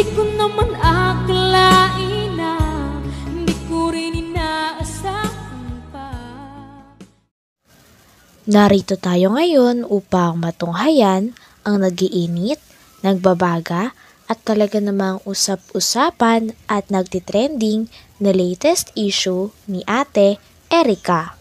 Di ko naman akalain na hindi ko rin inaasahan pa. Narito tayo ngayon upang matunghayan ang nagiinit, nagbabaga at talaga namang usap-usapan at nagtitrending na latest issue ni Ate Erica.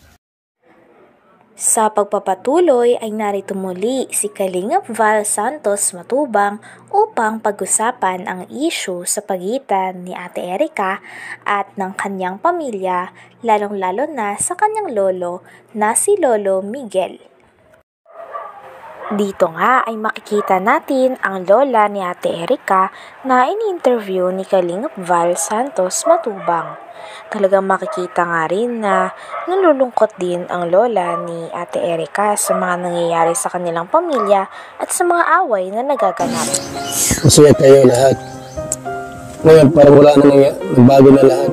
Sa pagpapatuloy ay narito muli si Kalingap Val Santos Matubang upang pag-usapan ang issue sa pagitan ni Ate Erica at ng kanyang pamilya, lalong-lalo na sa kanyang lolo na si Lolo Miguel. Dito nga ay makikita natin ang lola ni Ate Erica na in-interview ni Kalingap Val Santos Matubang. Talagang makikita nga rin na nalulungkot din ang lola ni Ate Erica sa mga nangyayari sa kanilang pamilya at sa mga away na nagaganap. Masaya tayo lahat. Ngayon parang wala na nagbago na lahat.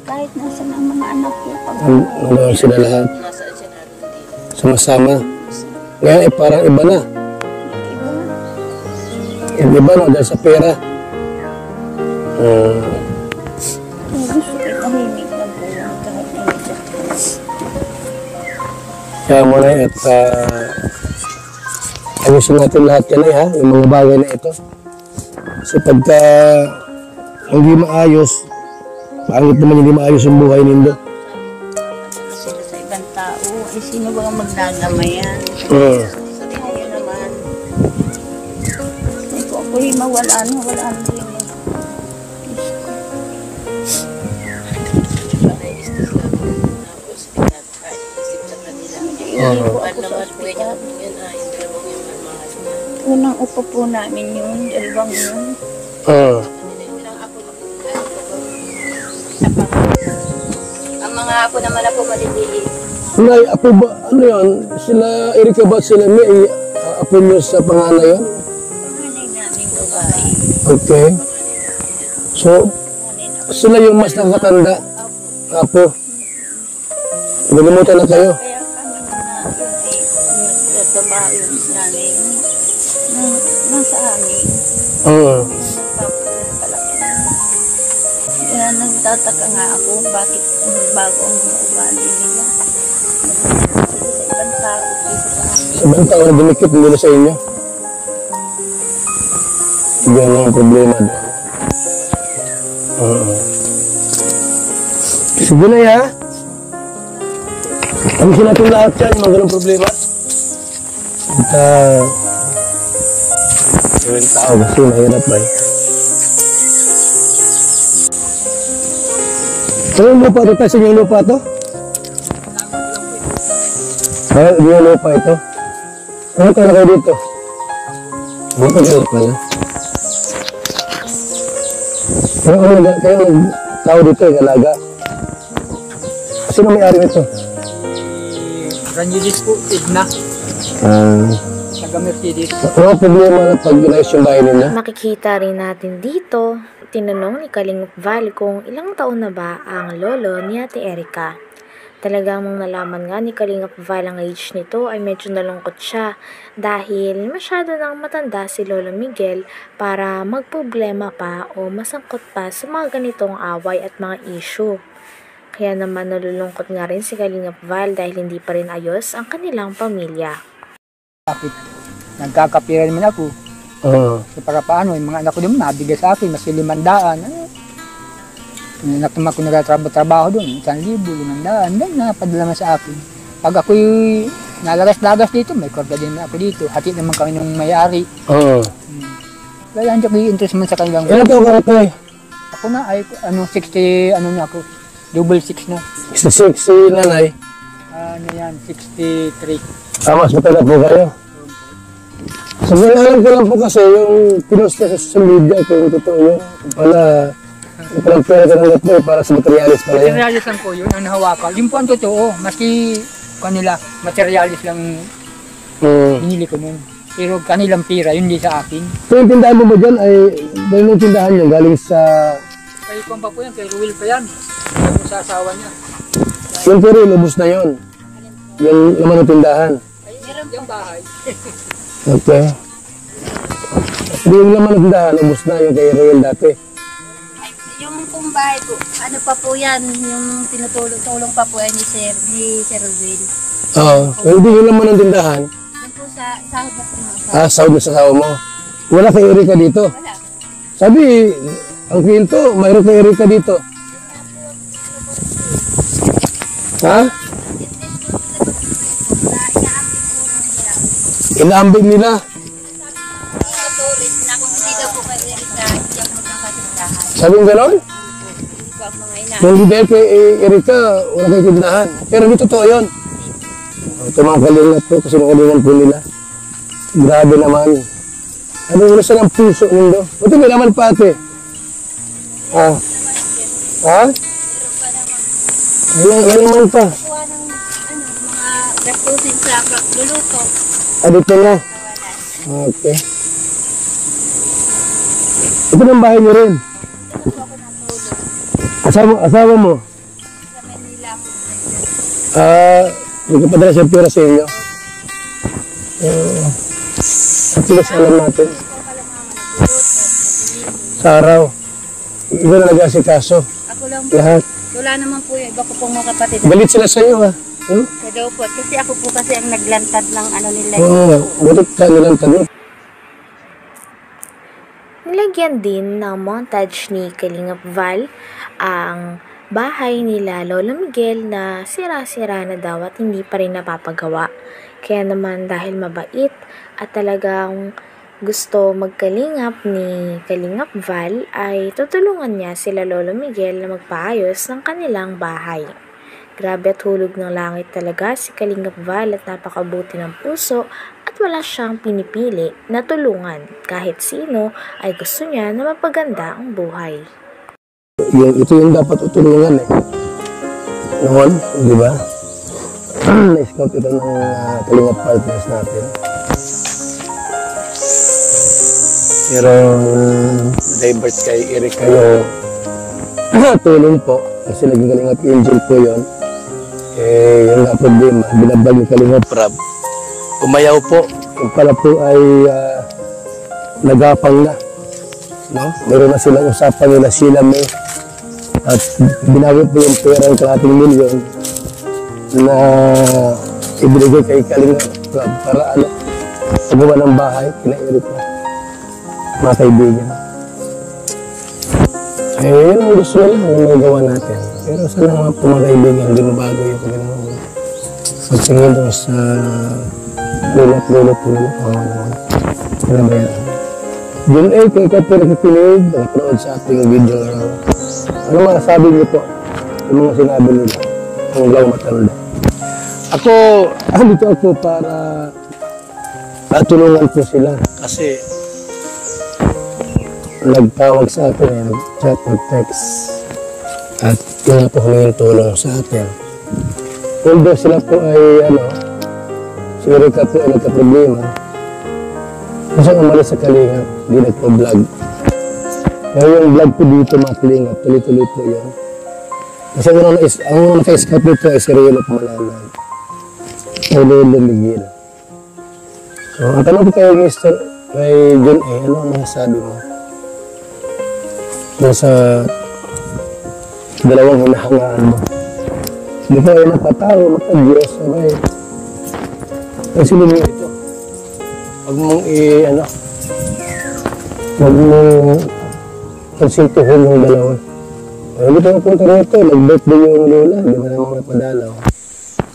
Kahit nasa ng mga anak ko. Wala sila lahat. Sama-sama. Ngayon parang iba na. Iba na dahil sa pera. Kaya muna at ayusin natin lahat yan ha, yung mga bagay na ito. Kasi pagka hindi maayos, pangit naman hindi maayos yung buhay nindo. Sila sa ibang tao, ay sino ba ang magdadamayan? Kaya naman, ay kung ako'y mawala na rin. Unang upo po namin yun, dalawang yun. Ang mga apo naman na po maliliit. Nay, apo ba, ano yan? Sila, Erica ba sila may apo nyo sa panganay yun? Panganay namin babae. Okay. So, sila yung mas nakatanda. Apo. Nalimutan na kayo. Kaya kami na yung babae namin nasa amin. Kaya nagtataka nga ako bakit bago ang mga ugali nila. Sila sa ibang tao, dito sa amin. Sa ibang tao na dumikit, hindi na sa inyo. Yan ang problema doon. Sige na ya. Ayusin natin lahat yan, mga ganong problema. At yung tao kasi mahirap ba eh. Ano yung lupa ito? Kasi yung lupa ito? Ay, yung lupa ito. Ano ka na kayo dito? Dito kayo pala. Kayo tao dito, yung alaga. Sino may-ari nito? Rangilis po, Igna. Taga-Mercedes. Ano problema na pag inayos yung bahay nila? Makikita rin natin dito, tinanong ni Kalingap Val kung ilang taon na ba ang lolo ni Ate Erica. Talagang mong nalaman nga ni Kalingap Val ang age nito ay medyo nalungkot siya dahil masyado nang matanda si Lolo Miguel para magproblema pa o masangkot pa sa mga ganitong away at mga issue. Kaya naman nalulungkot nga rin si Kalingap Val dahil hindi pa rin ayos ang kanilang pamilya. Nagkakapira naman ako. So para paano, yung mga anak ko naman nabigay sa akin, mas 500. Yung anak naman ako nagtatrabaho doon, 1,000, 500. Then napadala naman sa akin. Pag ako'y nalagas-lagas dito, may korda din ako dito. Hati naman kami ng may-ari. Kaya hindi ko i-interest man sa kanilang. Ilan taon ka na? Ako na ay 60, na ako. Double 6 na. 66 si nanay. Ano yan, 63. Mas matanda po kayo. So, alam ko lang po kasi yung pinost niya sa social media kung totoo yun. Pala, palang pera ka ng gatmo para sa materialis pala yun. Materialis lang po yun, ang nahawakan. Yung po ang totoo, maski kanila, materialis lang binili ko nun. Pero kanilang pira, yun di sa akin. So, yung tindahan mo ba dyan ay, dahil yung tindahan niya galing sa... Kay Kung pa po yan, kay Ruel pa yan. Kaya sa asawa niya. Yung pero lubos na yun. Yung laman ng tindahan. Yung bahay. Okay. Hindi yung laman ng tindahan, ubos na yung kay Royal dati. Yung pong bahay po, ano pa po yan, yung tinutulong pa po yan ni Sir Will. Oo. Hindi yung laman ng tindahan. Yan po sa sahod na po mga Sahod na sa asawa mo. Wala kay Erika dito. wala. Sabi, ang kwento, mayroon kay Erika dito. Ha? Inaambing nila. Tutuloy na kung hindi daw po kay Erika, hindi ako magkakasindahan. Sabi mo gano'n? Po ang mga ina. Kung hindi dahil kay Erika, wala kay tindahan. Pero hindi totoo yun. Ito mga kalingat po, kasi mga kalingat po nila. Grabe naman. Ano yung nasa ng puso nindo? Ito may naman pa ate. Ha? Ha? May naman pa. Kuha ng mga gastusin sa luluto. Dito na. Okay. Ito ng bahay niyo rin. Asawa mo? Sa Manila po. Nagpapadala siya pera sa inyo. At least alam natin. Sa araw. Iba na nag-asikaso. Ako lang po. Lahat. Wala naman po yung iba ko pong mga kapatid. Galit sila sa iyo ha. Sa daw po. Kasi ako po kasi ang naglantad ng ano nila. Oo. Bulit ka nilang tanong. Nilagyan din ng montage ni Kalingap Val ang bahay nila Lolo Miguel na sira-sira na daw at hindi pa rin napapagawa. Kaya naman dahil mabait at talagang gusto magkalingap ni Kalingap Val ay tutulungan niya sila Lolo Miguel na magpaayos ng kanilang bahay. Grabe at hulog ng langit talaga si Kalingap Val at napakabuti ng puso at wala siyang pinipili na tulungan. Kahit sino ay gusto niya na mapaganda ang buhay. Ito yung dapat utulungan eh. Noon, di ba? Na-scout ito ng Kalingap partners natin. Pero divert kay Erika yung tulong po. Kasi naging Kalingap Angel po yun. Yung nga problema, binabag ni Kalingap Rab. Umayaw po. Yung pala po ay nagapang na. No? Meron na silang usapan nila sila may at binawi po yung pera ng 1 milyon na ibinigay kay Kalingap Rab para pagawa ng bahay kina Erika. Mga kaibigan. Yun ang gusto nila na magawa natin. Pero sana mga mga kaibigan, hindi mabago yung kanilang pagsingin doon sa lulot-lulot nila. Ano ba yan? Yun kung ikaw po nakikinig, nakapanood sa ating video ngayon. Ano masasabi niyo po? Yung mga sinabi nila, ang law matanda. Dito ako para tulungan po sila. Kasi nagtawag sa atin, nag-chat, nag-text. At yun nga po humingin tulong sa atin. Although sila po ay, si Erika po ay nagka-problema. Kasi umalis sa Kalingap, hindi nagpa-vlog. Pero yung vlog po dito, mga Kalingap, tuloy-tuloy po yun. Kasi ang unang naka-scout dito ay si Riel of Malanan. Ay Lolo Miguel. So, ang tanong ko kayo, Mr. kay John A., ano ang masasabi mo? Doon sa dalawang hinahangaan mo. Hindi ko ay makatao, makadiyos, sabay. Kasi lumiyo ito. Huwag mong huwag mong konsintuhin yung dalawa. Hindi pa napunta rito, nag-birthday yung lola, di ba naman napadalaw.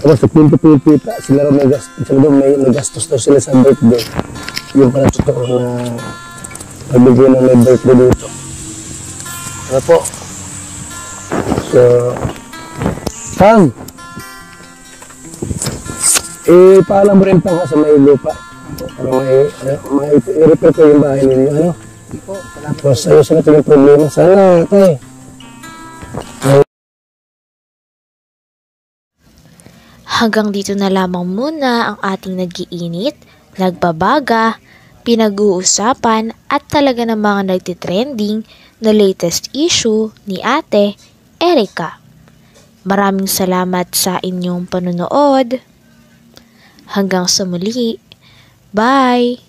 Tapos sa pinto-pinto, sila rin may nagastos daw sila sa birthday. Yung pala totoo na pagbigay na may birthday dito. Ano po? So, Kang, paalam mo rin po sa may lupa. Para i-repair ko yung bahay ninyo. Ano? Po, salamat. Tapos ayos na ito yung problema. Sana, tay. Hanggang dito na lamang muna ang ating nag-iinit, nagbabaga, pinag-uusapan at talaga ng mga nagtitrending na latest issue ni Ate Erika. Maraming salamat sa inyong panonood. Hanggang sa muli. Bye!